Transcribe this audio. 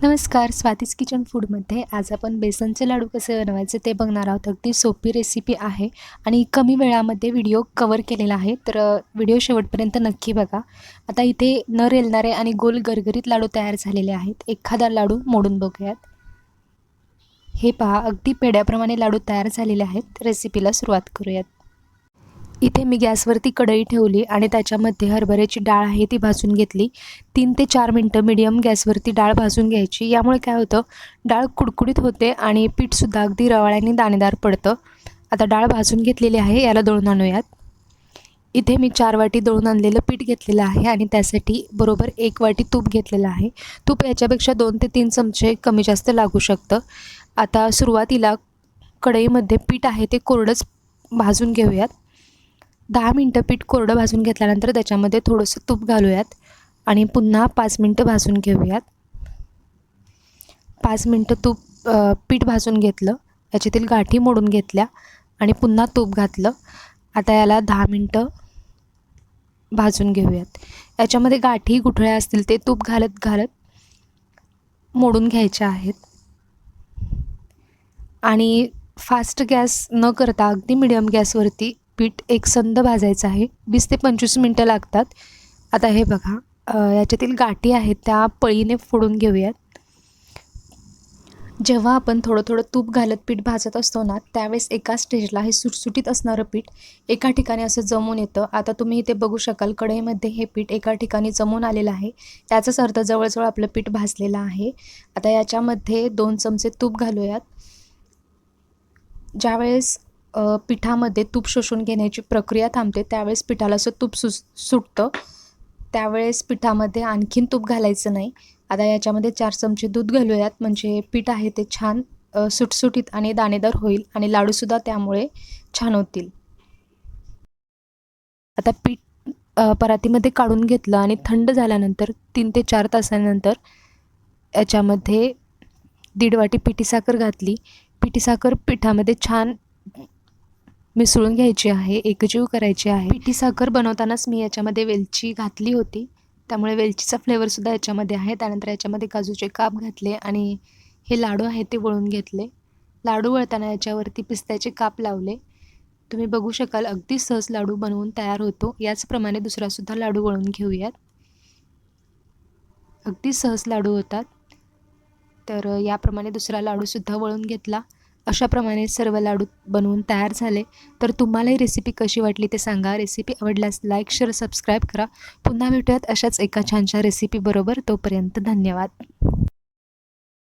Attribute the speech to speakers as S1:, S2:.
S1: नमस्कार, स्वातीज किचन फूडमध्ये आज आपण बेसनचे लाडू कसे बनवायचे ते बघणार आहोत. अगदी सोपी रेसिपी आहे आणि कमी वेळामध्ये व्हिडिओ कवर केलेला आहे, तर व्हिडिओ शेवटपर्यंत नक्की बघा. आता इथे न रेलणारे आणि गोल गरगरीत लाडू तयार झालेले आहेत. एखादा लाडू मोडून बघूयात. हे पहा, अगदी पेढ्याप्रमाणे लाडू तयार झालेले आहेत. रेसिपीला सुरुवात करूयात. इथे मी गॅसवरती कढई ठेवली आणि त्याच्यामध्ये हरभऱ्याची डाळ आहे ती भाजून घेतली. 3 ते 4 मिनटं मीडियम गॅसवरती डाळ भाजून घ्यायची. यामुळे काय होतं, डाळ कुडकुडीत होते आणि पीठसुद्धा अगदी रवाळ्याने दाणेदार पडतं. आता डाळ भाजून घेतलेली आहे, याला दळून आणूयात. इथे मी 4 वाटी दळून आणलेलं पीठ घेतलेलं आहे आणि त्यासाठी बरोबर 1 वाटी तूप घेतलेलं आहे. तूप याच्यापेक्षा 2 ते 3 चमचे कमी जास्त लागू शकतं. आता सुरुवातीला कढईमध्ये पीठ आहे ते कोरडंच भाजून घेऊयात. 10 मिनटं पीठ कोरडं भाजून घेतल्यानंतर त्याच्यामध्ये थोडंसं तूप घालूयात आणि पुन्हा 5 मिनटं भाजून घेऊयात. 5 मिनटं पीठ भाजून घेतलं, याच्यातील गाठी मोडून घेतल्या आणि पुन्हा तूप घातलं. आता याला 10 मिनटं भाजून घेऊयात. याच्यामध्ये गाठी गुठळ्या असतील ते तूप घालत घालत मोडून घ्यायच्या आहेत आणि फास्ट गॅस न करता अगदी मिडियम गॅसवरती पीठ एकसंध भाजायचं आहे. 20 ते 25 मिनटं लागतात. आता हे बघा, याच्यातील गाठी आहेत त्या पळीने फोडून घेऊयात. जेव्हा आपण थोडं थोडं तूप घालत पीठ भाजत असतो ना, त्यावेळेस एका स्टेजला हे सुटसुटीत असणारं पीठ एका ठिकाणी असं जमून येतं. आता तुम्ही इथे बघू शकाल, कढईमध्ये हे पीठ एका ठिकाणी जमून आलेलं आहे. त्याचाच अर्थ जवळजवळ आपलं पीठ भाजलेलं आहे. आता याच्यामध्ये 2 चमचे तूप घालूयात. ज्यावेळेस पिठामध्ये तूप शोषून घेण्याची प्रक्रिया थांबते, त्यावेळेस पिठाला असं तूप सुटतं. त्यावेळेस पिठामध्ये आणखीन तूप घालायचं नाही. आता याच्यामध्ये 4 चमचे दूध घालूयात, म्हणजे पीठ आहे ते छान सुटसुटीत आणि दाणेदार होईल आणि लाडूसुद्धा त्यामुळे छान होतील. आता पीठ परातीमध्ये काढून घेतलं आणि थंड झाल्यानंतर 3 ते 4 तासानंतर याच्यामध्ये 1.5 वाटी पिठी साखर घातली. पिठी साखर पिठामध्ये छान मिसळून घ्यायची आहे, एकजीव करायची आहे. पिठी साखर बनवतानाच मी याच्यामध्ये वेलची घातली होती, त्यामुळे वेलचीचा फ्लेवरसुद्धा याच्यामध्ये आहे. त्यानंतर याच्यामध्ये काजूचे काप घातले आणि हे लाडू आहेत ते वळून घेतले. लाडू वळताना याच्यावरती पिस्त्याचे काप लावले. तुम्ही बघू शकाल, अगदी सहज लाडू बनवून तयार होतो. याचप्रमाणे दुसरासुद्धा लाडू वळून घेऊयात. अगदी सहज लाडू होतात. तर याप्रमाणे दुसरा लाडूसुद्धा वळून घेतला. अशाप्रमाणे सर्व लाडू बनवून तयार झाले. तर तुम्हालाही रेसिपी कशी वाटली ते सांगा. रेसिपी आवडल्यास लाईक, शेअर, सबस्क्राईब करा. पुन्हा भेटूयात अशाच एका छानशा रेसिपीबरोबर. तोपर्यंत धन्यवाद.